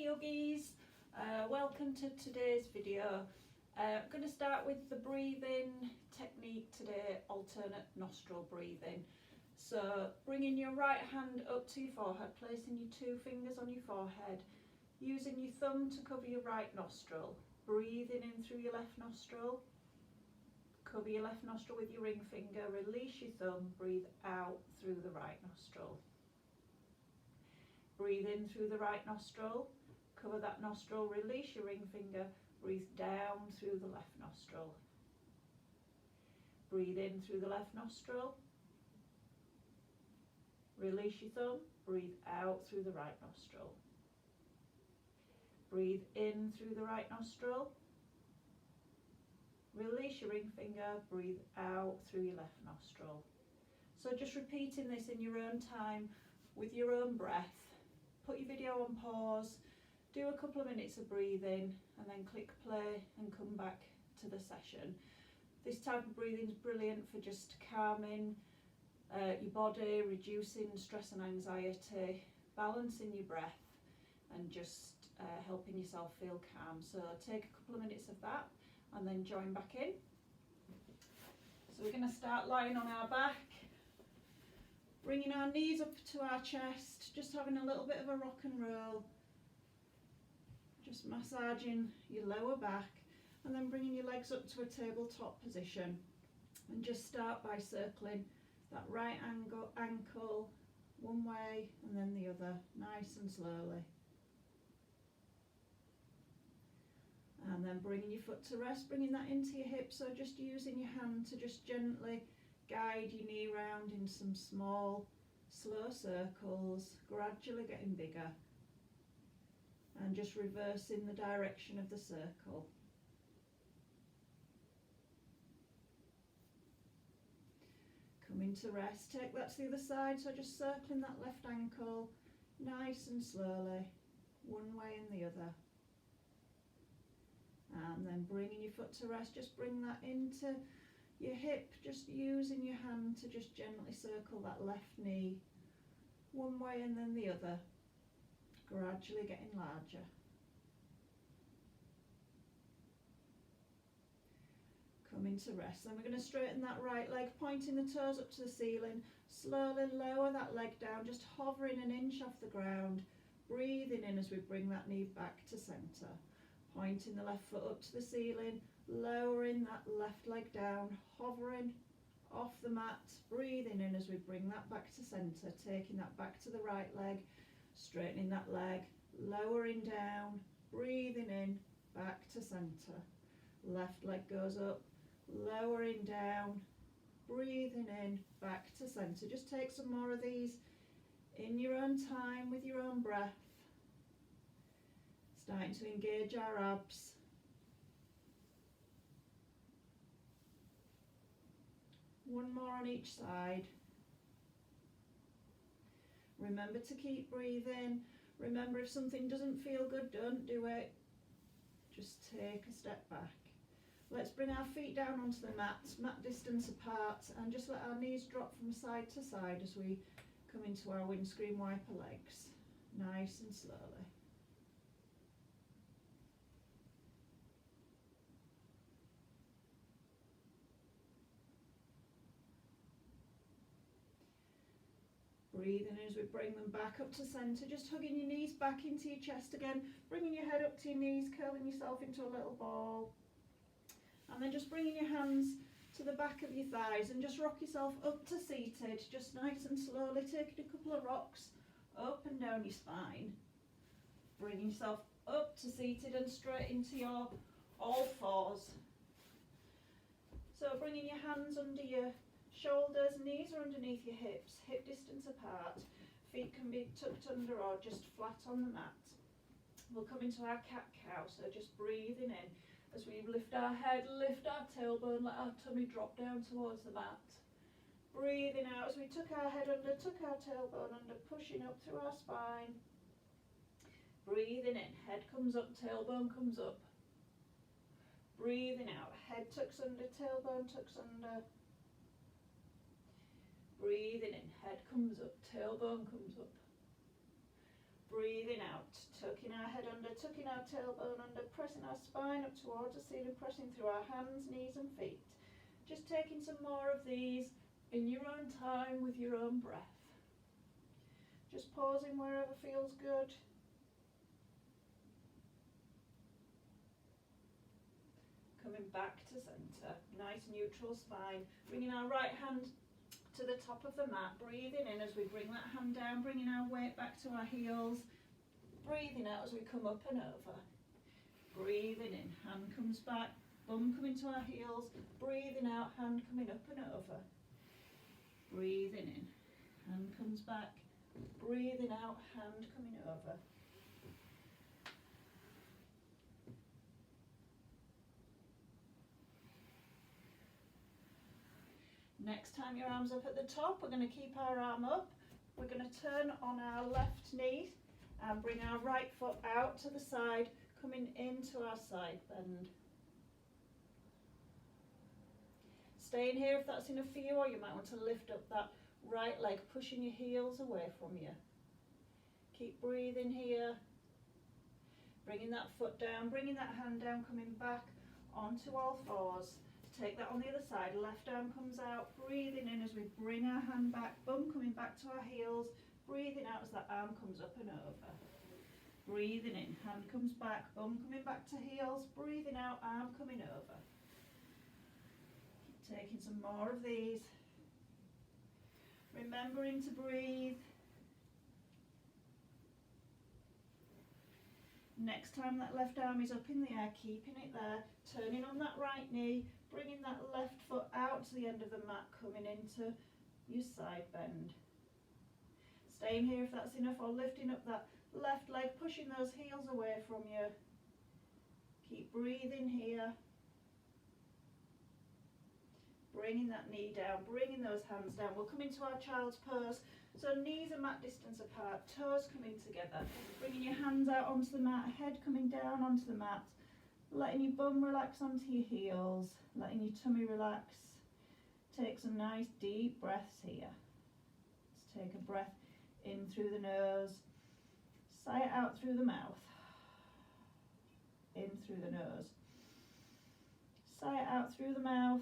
yogis, welcome to today's video. I'm going to start with the breathing technique today, alternate nostril breathing. So bringing your right hand up to your forehead, placing your two fingers on your forehead, using your thumb to cover your right nostril, breathing in through your left nostril, cover your left nostril with your ring finger, release your thumb, breathe out through the right nostril. Breathe in through the right nostril, cover that nostril, release your ring finger, breathe down through the left nostril. Breathe in through the left nostril, release your thumb, breathe out through the right nostril. Breathe in through the right nostril, release your ring finger, breathe out through your left nostril. So just repeating this in your own time with your own breath. Put your video on pause, do a couple of minutes of breathing and then click play and come back to the session. This type of breathing is brilliant for just calming your body, reducing stress and anxiety, balancing your breath and just helping yourself feel calm. So take a couple of minutes of that and then join back in. So we're going to start lying on our back, bringing our knees up to our chest, just having a little bit of a rock and roll, just massaging your lower back and then bringing your legs up to a tabletop position and just start by circling that right ankle one way and then the other, nice and slowly. And then bringing your foot to rest, bringing that into your hip, so just using your hand to just gently guide your knee round in some small, slow circles, gradually getting bigger. And just reversing the direction of the circle. Coming to rest, take that to the other side, so just circling that left ankle, nice and slowly, one way and the other. And then bringing your foot to rest, just bring that into your hip, just using your hand to just gently circle that left knee, one way and then the other, gradually getting larger. Coming to rest, then we're going to straighten that right leg, pointing the toes up to the ceiling, slowly lower that leg down, just hovering an inch off the ground, breathing in as we bring that knee back to centre. Pointing the left foot up to the ceiling, lowering that left leg down, hovering off the mat, breathing in as we bring that back to centre, taking that back to the right leg, straightening that leg, lowering down, breathing in, back to centre. Left leg goes up, lowering down, breathing in, back to centre. Just take some more of these in your own time with your own breath. Starting to engage our abs. One more on each side. Remember to keep breathing. Remember, if something doesn't feel good, don't do it. Just take a step back. Let's bring our feet down onto the mat distance apart, and just let our knees drop from side to side as we come into our windscreen wiper legs, nice and slowly. Breathing in as we bring them back up to centre, just hugging your knees back into your chest again, bringing your head up to your knees, curling yourself into a little ball. And then just bringing your hands to the back of your thighs and just rock yourself up to seated, just nice and slowly, taking a couple of rocks up and down your spine. Bringing yourself up to seated and straight into your all fours. So bringing your hands under your shoulders, knees are underneath your hips, hip distance apart, feet can be tucked under or just flat on the mat. We'll come into our cat-cow, so just breathing in as we lift our head, lift our tailbone, let our tummy drop down towards the mat. Breathing out as we tuck our head under, tuck our tailbone under, pushing up through our spine. Breathing in, head comes up, tailbone comes up. Breathing out, head tucks under, tailbone tucks under. Breathing in, head comes up, tailbone comes up. Breathing out, tucking our head under, tucking our tailbone under, pressing our spine up towards the ceiling, pressing through our hands, knees and feet. Just taking some more of these in your own time with your own breath. Just pausing wherever feels good. Coming back to centre, nice neutral spine. Bringing our right hand to the top of the mat, breathing in as we bring that hand down, bringing our weight back to our heels. Breathing out as we come up and over. Breathing in, hand comes back, bum coming to our heels. Breathing out, hand coming up and over. Breathing in, hand comes back. Breathing out, hand coming over. Next time your arm's up at the top, we're going to keep our arm up. We're going to turn on our left knee and bring our right foot out to the side, coming into our side bend. Staying here if that's enough for you, or you might want to lift up that right leg, pushing your heels away from you. Keep breathing here. Bringing that foot down, bringing that hand down, coming back onto all fours. Take that on the other side, left arm comes out, breathing in as we bring our hand back, bum coming back to our heels, breathing out as that arm comes up and over. Breathing in, hand comes back, bum coming back to heels, breathing out, arm coming over. Keep taking some more of these. Remembering to breathe. Next time that left arm is up in the air, keeping it there, turning on that right knee, bringing that left foot out to the end of the mat, coming into your side bend. Staying here if that's enough, or lifting up that left leg, pushing those heels away from you. Keep breathing here. Bringing that knee down, bringing those hands down. We'll come into our child's pose. So knees are mat distance apart, toes coming together. Bringing your hands out onto the mat, head coming down onto the mat. Letting your bum relax onto your heels, letting your tummy relax. Take some nice deep breaths here. Let's take a breath in through the nose, sigh it out through the mouth. In through the nose, sigh it out through the mouth.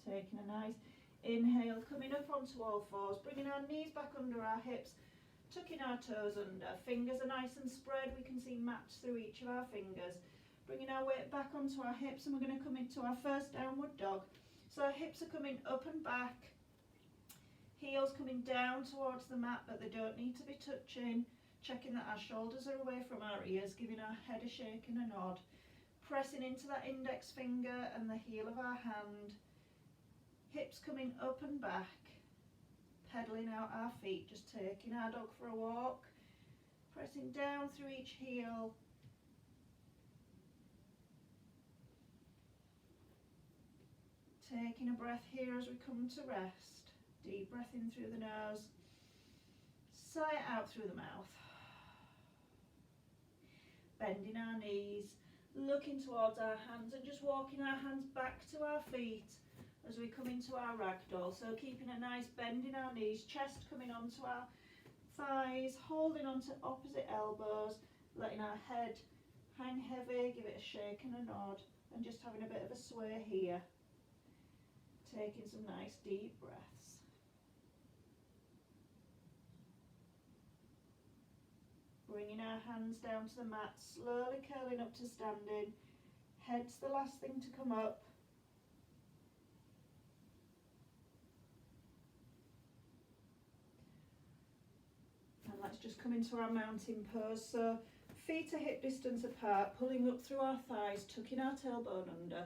Taking a nice inhale, coming up onto all fours, bringing our knees back under our hips, tucking our toes under, fingers are nice and spread, we can see match through each of our fingers. Bringing our weight back onto our hips, and we're going to come into our first downward dog. So our hips are coming up and back, heels coming down towards the mat, but they don't need to be touching. Checking that our shoulders are away from our ears, giving our head a shake and a nod. Pressing into that index finger and the heel of our hand. Hips coming up and back, pedaling out our feet, just taking our dog for a walk, pressing down through each heel. Taking a breath here as we come to rest. Deep breath in through the nose, sigh it out through the mouth. Bending our knees, looking towards our hands and just walking our hands back to our feet as we come into our ragdoll. So keeping a nice bend in our knees, chest coming onto our thighs, holding onto opposite elbows, letting our head hang heavy, give it a shake and a nod, and just having a bit of a sway here. Taking some nice deep breaths. Bringing our hands down to the mat, slowly curling up to standing. Head's the last thing to come up. And let's just come into our mountain pose. So feet are hip distance apart, pulling up through our thighs, tucking our tailbone under,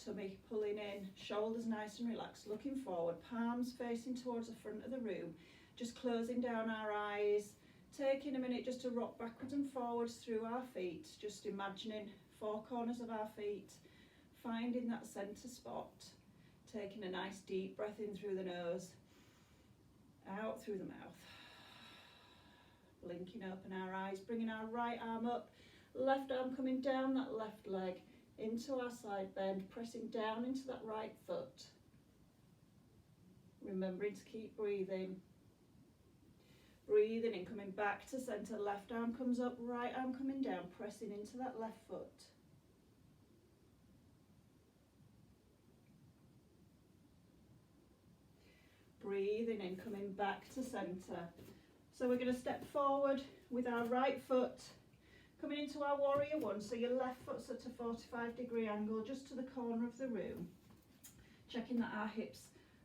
tummy pulling in, shoulders nice and relaxed, looking forward, palms facing towards the front of the room, just closing down our eyes, taking a minute just to rock backwards and forwards through our feet, just imagining four corners of our feet, finding that centre spot, taking a nice deep breath in through the nose, out through the mouth, blinking open our eyes, bringing our right arm up, left arm coming down that left leg, into our side bend, pressing down into that right foot. Remembering to keep breathing. Breathing in, coming back to centre, left arm comes up, right arm coming down, pressing into that left foot. Breathing in, coming back to centre. So we're going to step forward with our right foot, coming into our warrior one, so your left foot's at a 45-degree angle just to the corner of the room. Checking that our hips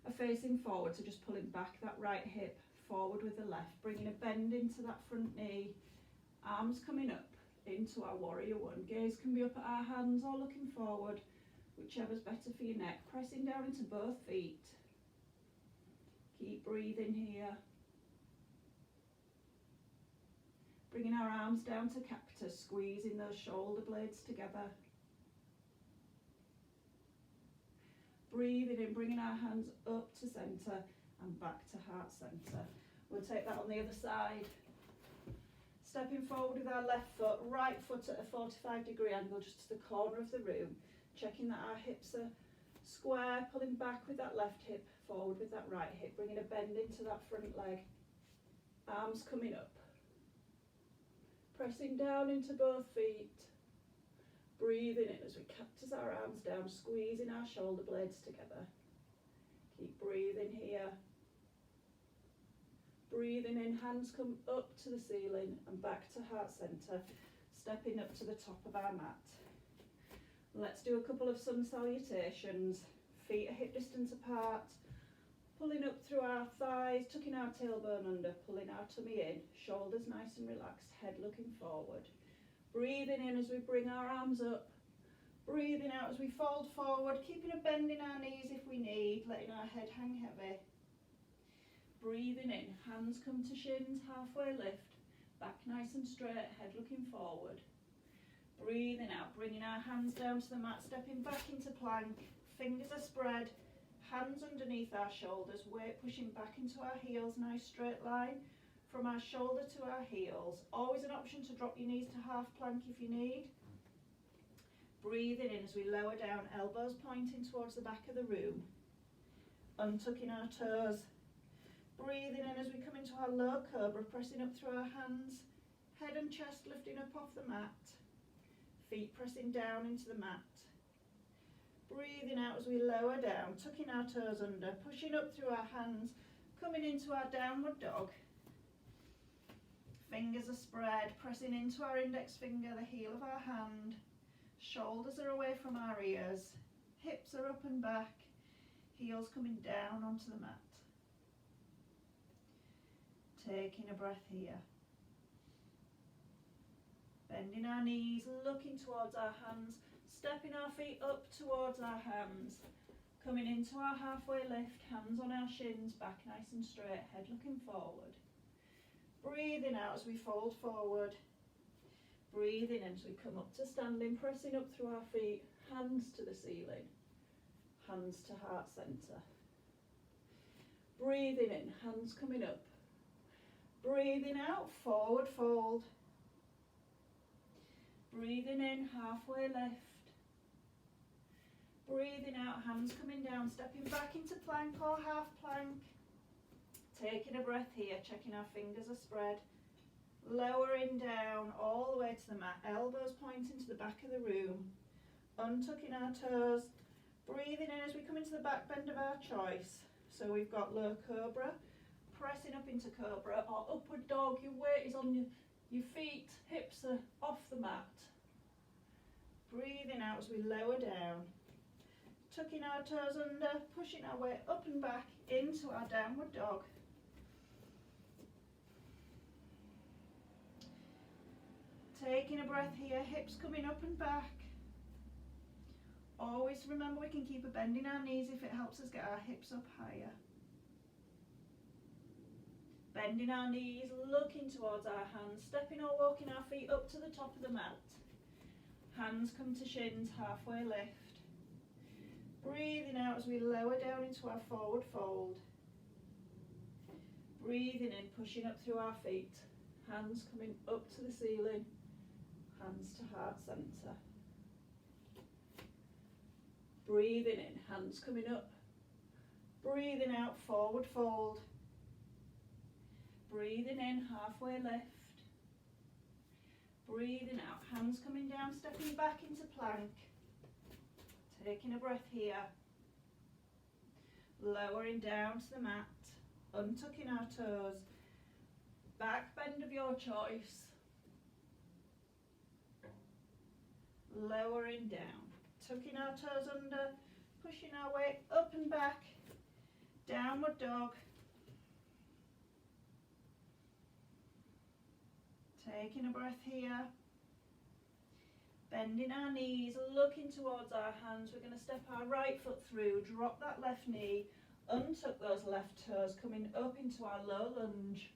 are facing forward, so just pulling back that right hip, forward with the left, bringing a bend into that front knee, arms coming up into our warrior one. Gaze can be up at our hands or looking forward, whichever's better for your neck. Pressing down into both feet. Keep breathing here. Bringing our arms down to cactus, squeezing those shoulder blades together. Breathing in, bringing our hands up to centre and back to heart centre. We'll take that on the other side. Stepping forward with our left foot, right foot at a 45-degree angle just to the corner of the room. Checking that our hips are square, pulling back with that left hip, forward with that right hip, bringing a bend into that front leg. Arms coming up. Pressing down into both feet. Breathing in as we cactus our arms down, squeezing our shoulder blades together. Keep breathing here. Breathing in, hands come up to the ceiling and back to heart centre, stepping up to the top of our mat. Let's do a couple of sun salutations. Feet are hip distance apart, pulling up through our thighs, tucking our tailbone under, pulling our tummy in, shoulders nice and relaxed, head looking forward. Breathing in as we bring our arms up, breathing out as we fold forward, keeping a bend in our knees if we need, letting our head hang heavy. Breathing in, hands come to shins, halfway lift, back nice and straight, head looking forward. Breathing out, bringing our hands down to the mat, stepping back into plank, fingers are spread, hands underneath our shoulders, weight pushing back into our heels, nice straight line from our shoulder to our heels. Always an option to drop your knees to half plank if you need. Breathing in as we lower down, elbows pointing towards the back of the room, untucking our toes. Breathing in as we come into our low cobra, pressing up through our hands, head and chest lifting up off the mat, feet pressing down into the mat. Breathing out as we lower down, tucking our toes under, pushing up through our hands, coming into our downward dog. Fingers are spread, pressing into our index finger, the heel of our hand. Shoulders are away from our ears, hips are up and back, heels coming down onto the mat. Taking a breath here. Bending our knees, looking towards our hands, stepping our feet up towards our hands. Coming into our halfway lift, hands on our shins, back nice and straight, head looking forward. Breathing out as we fold forward. Breathing in as we come up to standing, pressing up through our feet, hands to the ceiling, hands to heart centre. Breathing in, hands coming up. Breathing out, forward fold. Breathing in, halfway lift. Breathing out, hands coming down, stepping back into plank or half plank. Taking a breath here, checking our fingers are spread. Lowering down all the way to the mat, elbows pointing to the back of the room. Untucking our toes. Breathing in as we come into the back bend of our choice. So we've got low cobra, pressing up into cobra, or upward dog. Your weight is on your feet, hips are off the mat. Breathing out as we lower down. Tucking our toes under, pushing our weight up and back into our downward dog. Taking a breath here, hips coming up and back. Always remember we can keep a bend in our knees if it helps us get our hips up higher. Bending our knees, looking towards our hands, stepping or walking our feet up to the top of the mat. Hands come to shins, halfway lift. Breathing out as we lower down into our forward fold. Breathing in, pushing up through our feet. Hands coming up to the ceiling, hands to heart centre. Breathing in, hands coming up. Breathing out, forward fold. Breathing in, halfway lift. Breathing out, hands coming down, stepping back into plank. Taking a breath here. Lowering down to the mat, untucking our toes. Back bend of your choice. Lowering down, tucking our toes under, pushing our weight up and back. Downward dog. Taking a breath here. Bending our knees, looking towards our hands. We're going to step our right foot through, drop that left knee, untuck those left toes, coming up into our low lunge.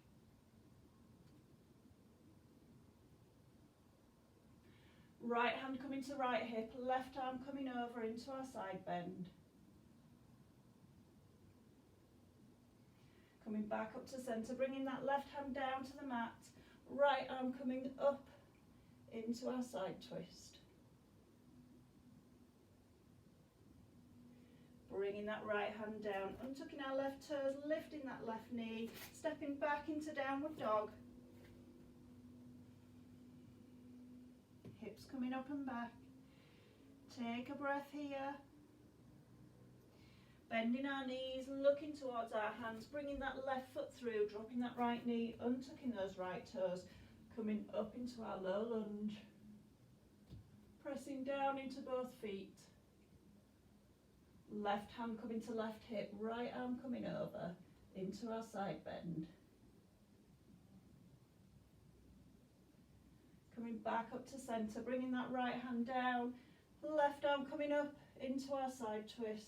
Right hand coming to right hip, left arm coming over into our side bend. Coming back up to centre, bringing that left hand down to the mat, right arm coming up into our side twist. Bringing that right hand down, untucking our left toes, lifting that left knee, stepping back into downward dog. Hips coming up and back. Take a breath here. Bending our knees, looking towards our hands, bringing that left foot through, dropping that right knee, untucking those right toes, coming up into our low lunge. Pressing down into both feet. Left hand coming to left hip, right arm coming over into our side bend. Coming back up to centre, bringing that right hand down, left arm coming up into our side twist.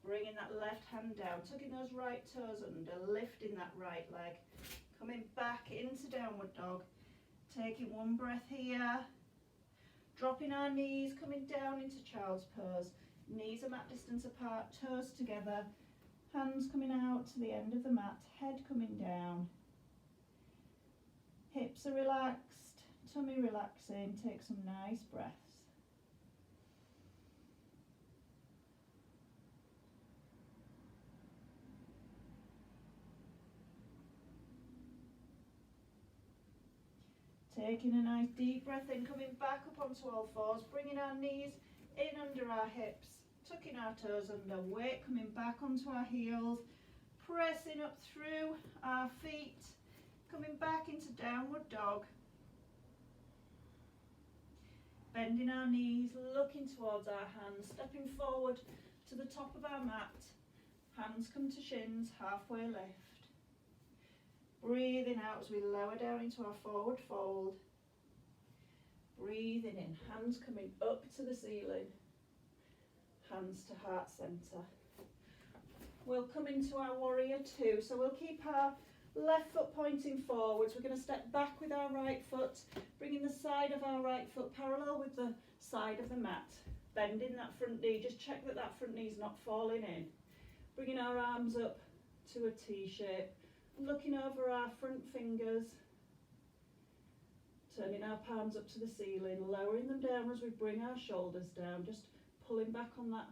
Bringing that left hand down, tucking those right toes under, lifting that right leg, coming back into downward dog. Taking one breath here, dropping our knees, coming down into child's pose. Knees are mat distance apart, toes together, hands coming out to the end of the mat, head coming down. Hips are relaxed, tummy relaxing, take some nice breaths. Taking a nice deep breath in, coming back up onto all fours, bringing our knees in under our hips, tucking our toes under, weight coming back onto our heels, pressing up through our feet, coming back into downward dog. Bending our knees, looking towards our hands, stepping forward to the top of our mat, hands come to shins, halfway lift. Breathing out as we lower down into our forward fold. Breathing in, hands coming up to the ceiling. Hands to heart centre. We'll come into our warrior two. So we'll keep our left foot pointing forwards. We're going to step back with our right foot, bringing the side of our right foot parallel with the side of the mat. Bending that front knee, just check that that front knee is not falling in. Bringing our arms up to a T shape. Looking over our front fingers, turning our palms up to the ceiling, lowering them down as we bring our shoulders down, just pulling back on that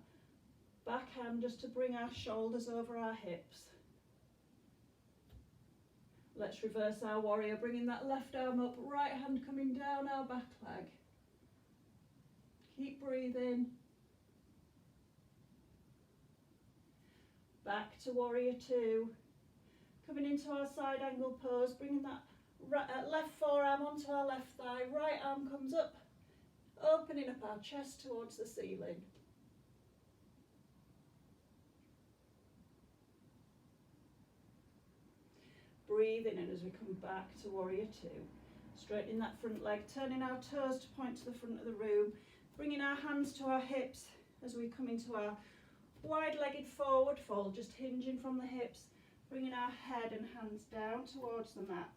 back hand just to bring our shoulders over our hips. Let's reverse our warrior, bringing that left arm up, right hand coming down our back leg. Keep breathing. Back to warrior two. Coming into our side angle pose, bringing that left forearm onto our left thigh, right arm comes up, opening up our chest towards the ceiling. Breathing in as we come back to warrior two. Straightening that front leg, turning our toes to point to the front of the room, bringing our hands to our hips as we come into our wide-legged forward fold, just hinging from the hips. Bringing our head and hands down towards the mat.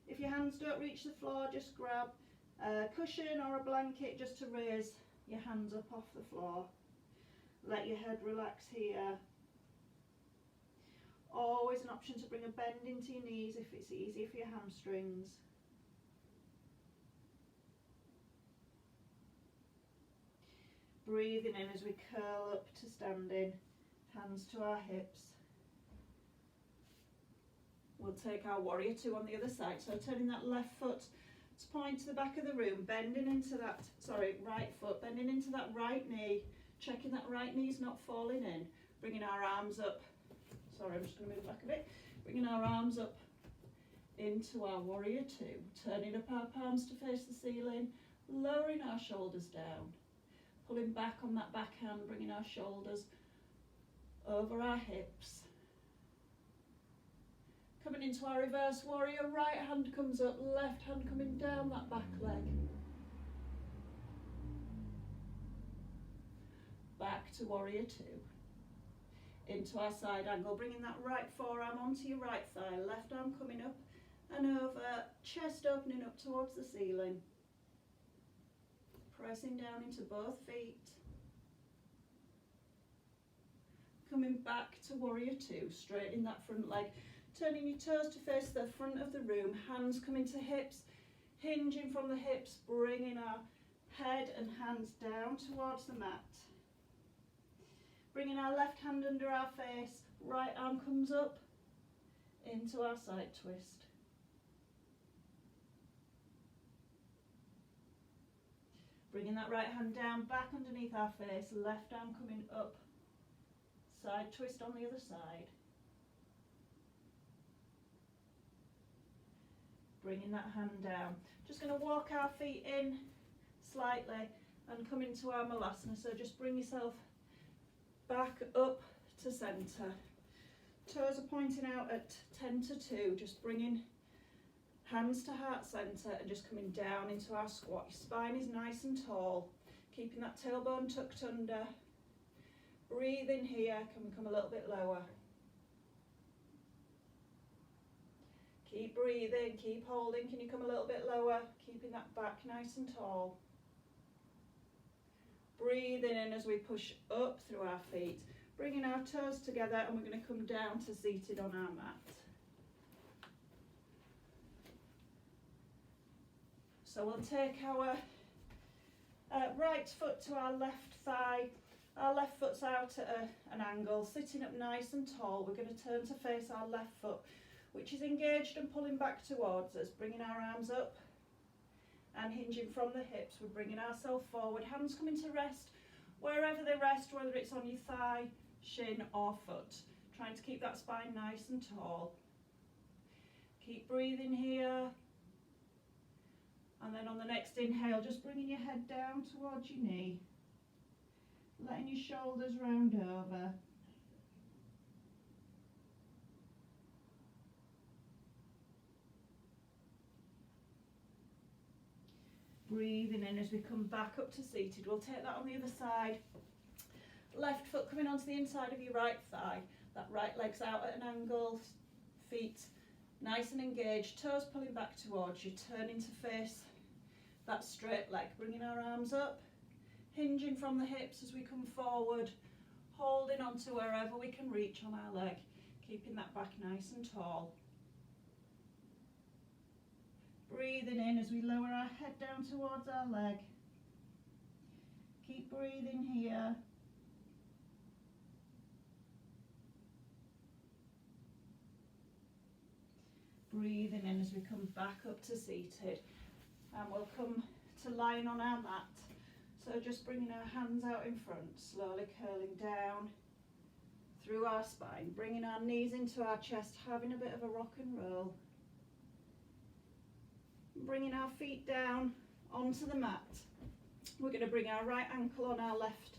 If your hands don't reach the floor, just grab a cushion or a blanket just to raise your hands up off the floor. Let your head relax here. Always an option to bring a bend into your knees if it's easier for your hamstrings. Breathing in as we curl up to standing, hands to our hips. We'll take our warrior two on the other side. So turning that left foot to point to the back of the room, bending into that, right foot, bending into that right knee, checking that right knee's not falling in, bringing our arms up. Sorry, I'm just going to move back a bit. Bringing our arms up into our warrior two, turning up our palms to face the ceiling, lowering our shoulders down, pulling back on that backhand, bringing our shoulders over our hips. Coming into our reverse warrior, right hand comes up, left hand coming down that back leg. Back to warrior two. Into our side angle, bringing that right forearm onto your right thigh, left arm coming up and over, chest opening up towards the ceiling. Pressing down into both feet. Coming back to warrior two, straightening that front leg. Turning your toes to face the front of the room, hands coming to hips, hinging from the hips, bringing our head and hands down towards the mat. Bringing our left hand under our face, right arm comes up into our side twist. Bringing that right hand down, back underneath our face, left arm coming up, side twist on the other side. Bringing that hand down. Just going to walk our feet in slightly and come into our malasana. So just bring yourself back up to centre. Toes are pointing out at 10 to 2. Just bringing hands to heart centre and just coming down into our squat. Your spine is nice and tall. Keeping that tailbone tucked under. Breathe in here. Can we come a little bit lower? Keep breathing, keep holding. Can you come a little bit lower? Keeping that back nice and tall. Breathing in as we push up through our feet. Bringing our toes together and we're going to come down to seated on our mat. So we'll take our right foot to our left thigh. Our left foot's out at an angle, sitting up nice and tall. We're going to turn to face our left foot, which is engaged and pulling back towards us, bringing our arms up and hinging from the hips. We're bringing ourselves forward, hands coming to rest wherever they rest, whether it's on your thigh, shin or foot. Trying to keep that spine nice and tall. Keep breathing here. And then on the next inhale, just bringing your head down towards your knee. Letting your shoulders round over. Breathing in as we come back up to seated. We'll take that on the other side. Left foot coming onto the inside of your right thigh. That right leg's out at an angle. Feet nice and engaged. Toes pulling back towards you. Turning to face that straight leg. Bringing our arms up. Hinging from the hips as we come forward. Holding on to wherever we can reach on our leg. Keeping that back nice and tall. Breathing in as we lower our head down towards our leg. Keep breathing here. Breathing in as we come back up to seated. And we'll come to lying on our mat. So just bringing our hands out in front, slowly curling down through our spine. Bringing our knees into our chest, having a bit of a rock and roll. Bringing our feet down onto the mat. We're going to bring our right ankle on our left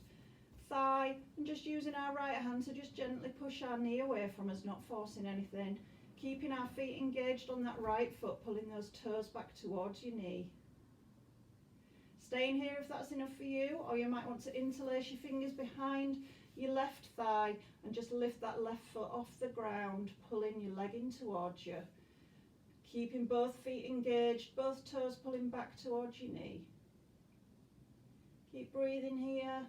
thigh and just using our right hand to just gently push our knee away from us, not forcing anything. Keeping our feet engaged on that right foot, pulling those toes back towards your knee. Staying here if that's enough for you, or you might want to interlace your fingers behind your left thigh and just lift that left foot off the ground, pulling your leg in towards you. Keeping both feet engaged, both toes pulling back towards your knee. Keep breathing here.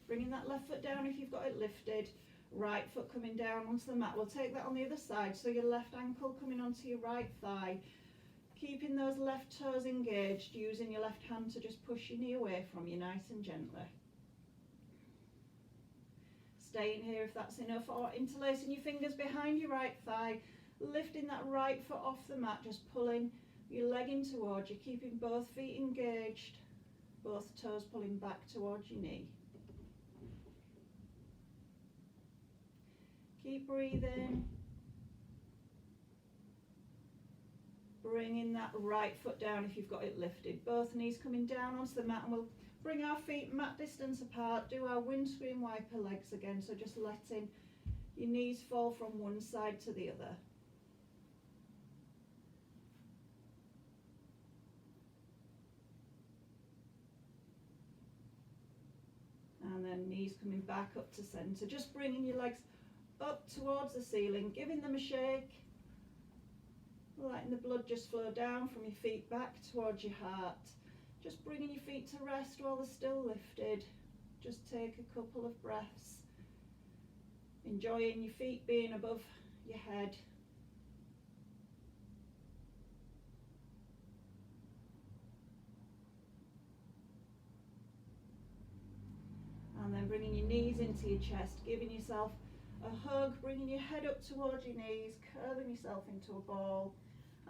Bringing that left foot down if you've got it lifted. right foot coming down onto the mat. We'll take that on the other side, so your left ankle coming onto your right thigh, keeping those left toes engaged, using your left hand to just push your knee away from you nice and gently. Staying here if that's enough, or interlacing your fingers behind your right thigh, lifting that right foot off the mat, just pulling your leg in towards you, keeping both feet engaged, both toes pulling back towards your knee. Keep breathing. Bringing that right foot down if you've got it lifted. Both knees coming down onto the mat, and we'll bring our feet mat distance apart, do our windscreen wiper legs again, so just letting your knees fall from one side to the other. And then knees coming back up to centre, just bringing your legs up towards the ceiling, giving them a shake, letting the blood just flow down from your feet back towards your heart. Just bringing your feet to rest while they're still lifted. Just take a couple of breaths, enjoying your feet being above your head. And then bringing your knees into your chest, giving yourself a hug, bringing your head up towards your knees, curling yourself into a ball,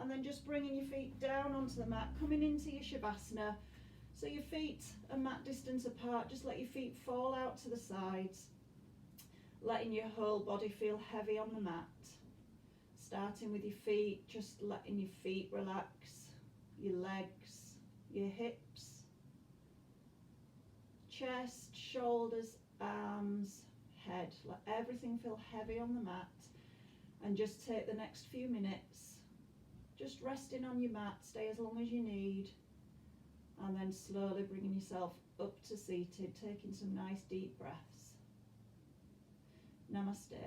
and then just bringing your feet down onto the mat, coming into your Shavasana. So your feet are mat distance apart, just let your feet fall out to the sides, letting your whole body feel heavy on the mat. Starting with your feet, just letting your feet relax, your legs, your hips, chest, shoulders, arms, head. Let everything feel heavy on the mat, and just take the next few minutes just resting on your mat. Stay as long as you need, and then slowly bringing yourself up to seated, taking some nice deep breaths. Namaste.